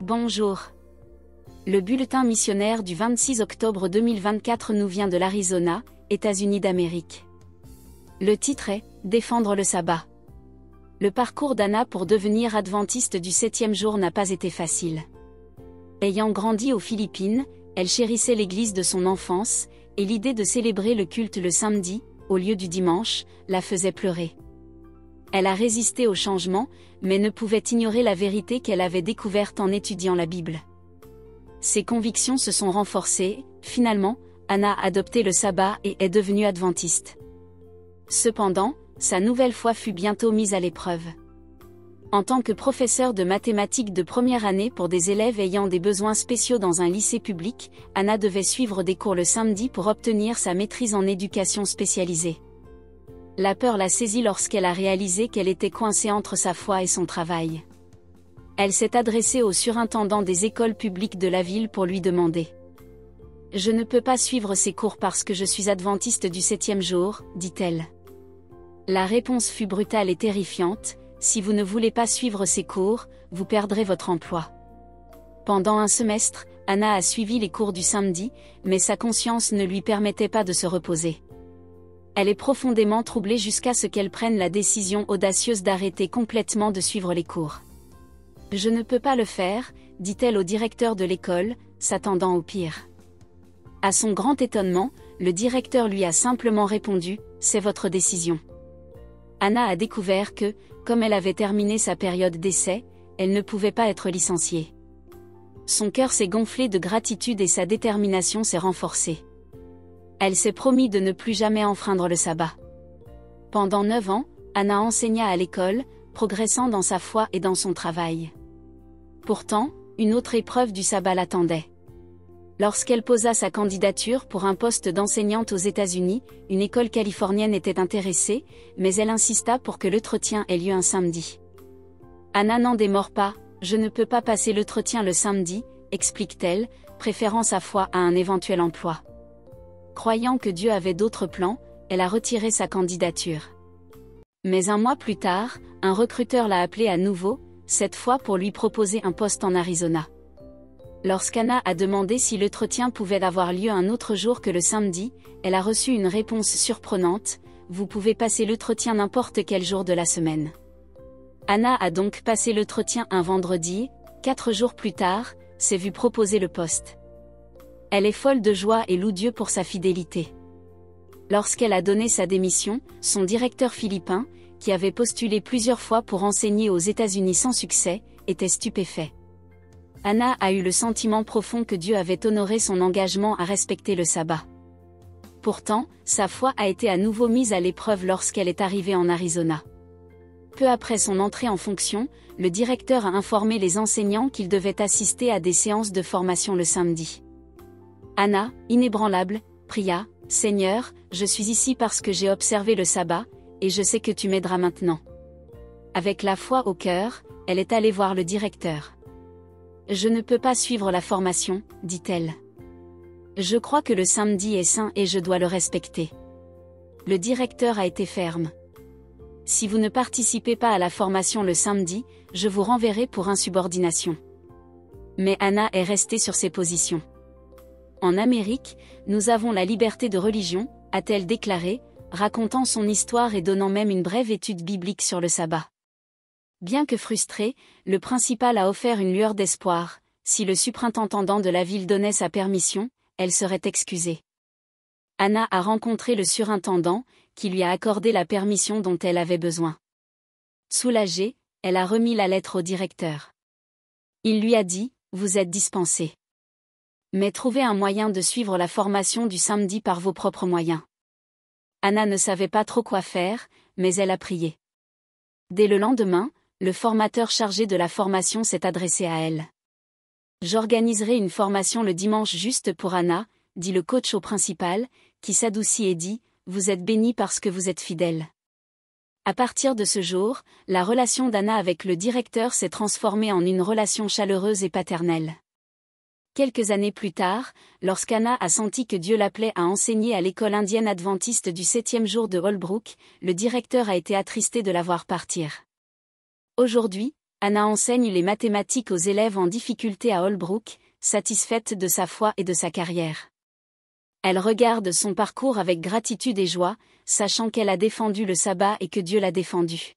Bonjour. Le bulletin missionnaire du 26 octobre 2024 nous vient de l'Arizona, États-Unis d'Amérique. Le titre est « Défendre le sabbat ». Le parcours d'Anna pour devenir adventiste du 7e jour n'a pas été facile. Ayant grandi aux Philippines, elle chérissait l'église de son enfance, et l'idée de célébrer le culte le samedi, au lieu du dimanche, la faisait pleurer. Elle a résisté au changement, mais ne pouvait ignorer la vérité qu'elle avait découverte en étudiant la Bible. Ses convictions se sont renforcées, finalement, Anna a adopté le sabbat et est devenue adventiste. Cependant, sa nouvelle foi fut bientôt mise à l'épreuve. En tant que professeure de mathématiques de première année pour des élèves ayant des besoins spéciaux dans un lycée public, Anna devait suivre des cours le samedi pour obtenir sa maîtrise en éducation spécialisée. La peur l'a saisie lorsqu'elle a réalisé qu'elle était coincée entre sa foi et son travail. Elle s'est adressée au surintendant des écoles publiques de la ville pour lui demander. « Je ne peux pas suivre ces cours parce que je suis adventiste du 7e jour, dit-elle. La réponse fut brutale et terrifiante. Si vous ne voulez pas suivre ces cours, vous perdrez votre emploi. Pendant un semestre, Anna a suivi les cours du samedi, mais sa conscience ne lui permettait pas de se reposer. Elle est profondément troublée jusqu'à ce qu'elle prenne la décision audacieuse d'arrêter complètement de suivre les cours. « Je ne peux pas le faire, dit-elle au directeur de l'école, s'attendant au pire. À son grand étonnement, le directeur lui a simplement répondu « C'est votre décision ». Anna a découvert que, comme elle avait terminé sa période d'essai, elle ne pouvait pas être licenciée. Son cœur s'est gonflé de gratitude et sa détermination s'est renforcée. Elle s'est promis de ne plus jamais enfreindre le sabbat. Pendant 9 ans, Anna enseigna à l'école, progressant dans sa foi et dans son travail. Pourtant, une autre épreuve du sabbat l'attendait. Lorsqu'elle posa sa candidature pour un poste d'enseignante aux États-Unis, une école californienne était intéressée, mais elle insista pour que l'entretien ait lieu un samedi. Anna n'en démord pas, « Je ne peux pas passer l'entretien le samedi », explique-t-elle, préférant sa foi à un éventuel emploi. Croyant que Dieu avait d'autres plans, elle a retiré sa candidature. Mais un mois plus tard, un recruteur l'a appelée à nouveau, cette fois pour lui proposer un poste en Arizona. Lorsqu'Anna a demandé si l'entretien pouvait avoir lieu un autre jour que le samedi, elle a reçu une réponse surprenante, « Vous pouvez passer l'entretien n'importe quel jour de la semaine ». Anna a donc passé l'entretien un vendredi, 4 jours plus tard, s'est vue proposer le poste. Elle est folle de joie et loue Dieu pour sa fidélité. Lorsqu'elle a donné sa démission, son directeur philippin, qui avait postulé plusieurs fois pour enseigner aux États-Unis sans succès, était stupéfait. Anna a eu le sentiment profond que Dieu avait honoré son engagement à respecter le sabbat. Pourtant, sa foi a été à nouveau mise à l'épreuve lorsqu'elle est arrivée en Arizona. Peu après son entrée en fonction, le directeur a informé les enseignants qu'ils devaient assister à des séances de formation le samedi. Anna, inébranlable, pria, « Seigneur, je suis ici parce que j'ai observé le sabbat, et je sais que tu m'aideras maintenant. » Avec la foi au cœur, elle est allée voir le directeur. « Je ne peux pas suivre la formation, dit-elle. Je crois que le samedi est saint et je dois le respecter. » Le directeur a été ferme. « Si vous ne participez pas à la formation le samedi, je vous renverrai pour insubordination. » Mais Anna est restée sur ses positions. En Amérique, nous avons la liberté de religion, a-t-elle déclaré, racontant son histoire et donnant même une brève étude biblique sur le sabbat. Bien que frustré, le principal a offert une lueur d'espoir. Si le surintendant de la ville donnait sa permission, elle serait excusée. Anna a rencontré le surintendant, qui lui a accordé la permission dont elle avait besoin. Soulagée, elle a remis la lettre au directeur. Il lui a dit, « Vous êtes dispensée. Mais trouvez un moyen de suivre la formation du samedi par vos propres moyens. » Anna ne savait pas trop quoi faire, mais elle a prié. Dès le lendemain, le formateur chargé de la formation s'est adressé à elle. « J'organiserai une formation le dimanche juste pour Anna, » dit le coach au principal, qui s'adoucit et dit, « Vous êtes bénie parce que vous êtes fidèle. » À partir de ce jour, la relation d'Anna avec le directeur s'est transformée en une relation chaleureuse et paternelle. Quelques années plus tard, lorsqu'Anna a senti que Dieu l'appelait à enseigner à l'école indienne adventiste du 7e jour de Holbrook, le directeur a été attristé de la voir partir. Aujourd'hui, Anna enseigne les mathématiques aux élèves en difficulté à Holbrook, satisfaite de sa foi et de sa carrière. Elle regarde son parcours avec gratitude et joie, sachant qu'elle a défendu le sabbat et que Dieu l'a défendu.